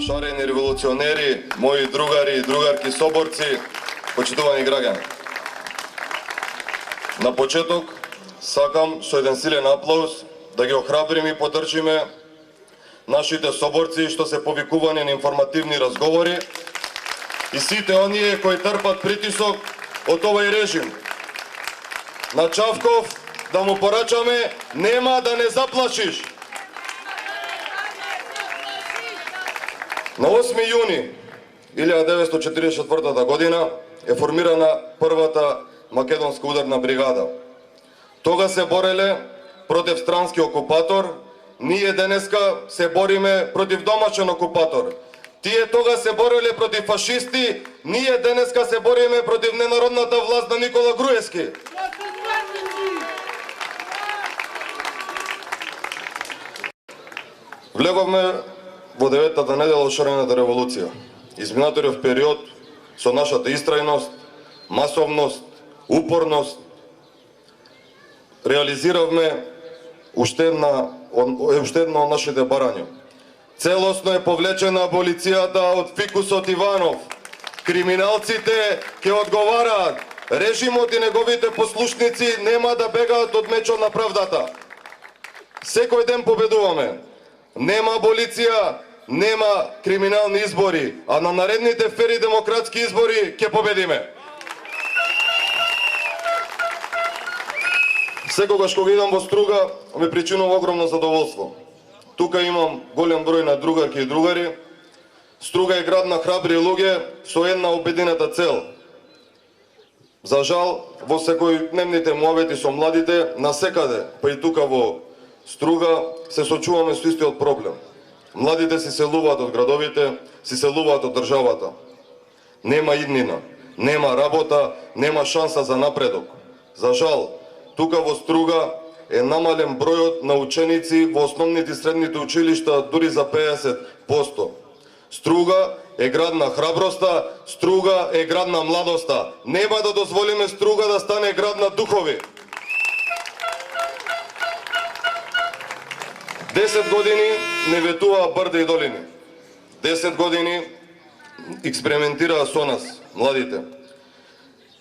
Шарени револуционери, мои другари и другарки соборци, почитувани граѓани. На почеток сакам со еден силен аплауз да ги охрабриме и поддржиме нашите соборци што се повикувани на информативни разговори и сите оние кои трпат притисок од овој режим. На Чавков да му порачаме нема да не заплашиш. На 8 јуни 1944 година е формирана првата македонска ударна бригада. Тога се бореле против странски окупатор, ние денеска се бориме против домашен окупатор. Тие тога се бореле против фашисти, ние денеска се бориме против ненародната власт на Никола Груевски. Влеговме во 9-та недела од шарената револуција. Изминатиот период со нашата истрајност, масовност, упорност реализиравме уште едно од нашите барања. Целосно е повлечена аболицијата од фикусот Иванов. Криминалците ќе одговараат. Режимот и неговите послушници нема да бегаат од мечот на правдата. Секој ден победуваме. Нема аболиција, нема криминални избори, а на наредните фери демократски избори ќе победиме. Секогаш кога идам во Струга, ме причинува огромно задоволство. Тука имам голем број на другарки и другари. Струга е град на храбри луѓе со една обединета цел. За жал, во секојдневните муавети со младите, насекаде, па и тука во Струга, се сочуваме со истиот проблем. Младите си селуваат од градовите, си селуваат од државата. Нема иднина, нема работа, нема шанса за напредок. За жал, тука во Струга е намален бројот на ученици во основните и средните училишта дури за 50%. Струга е град на храброста, Струга е град на младоста. Нема да дозволиме Струга да стане град на духови. 10 години не ветуваа брда и долини. 10 години експериментираа со нас, младите.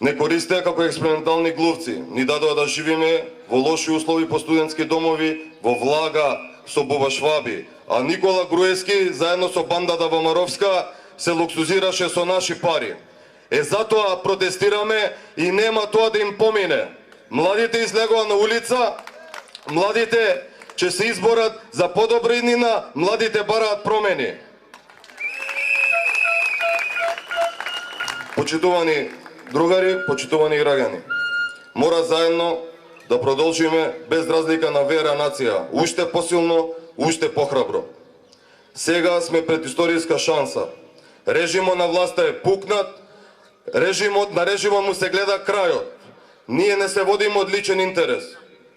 Не користеа како експериментални глувци. Ни дадоа да живееме во лоши услови по студентски домови, во влага, со бубашваби. А Никола Груевски, заедно со бандата Вамаровска, се луксузираше со наши пари. Затоа протестираме и нема тоа да им помине. Младите излегоа на улица, младите ќе се изборат за подобра иднина, младите бараат промени. Почитувани другари, почитувани граѓани, мора заедно да продолжиме без разлика на вера, нација, уште посилно, уште похрабро. Сега сме пред историска шанса. Режимот на власта е пукнат, на режимот му се гледа крајот. Ние не се водиме од личен интерес.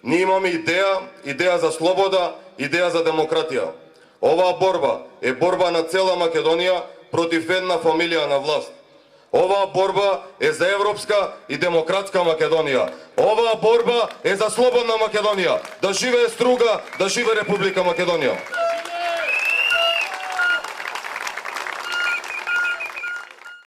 Ние имаме идеја за слобода, идеја за демократија. Оваа борба е борба на цела Македонија против една фамилија на власт. Оваа борба е за европска и демократска Македонија. Оваа борба е за слободна Македонија. Да живее Струга, да живее Република Македонија.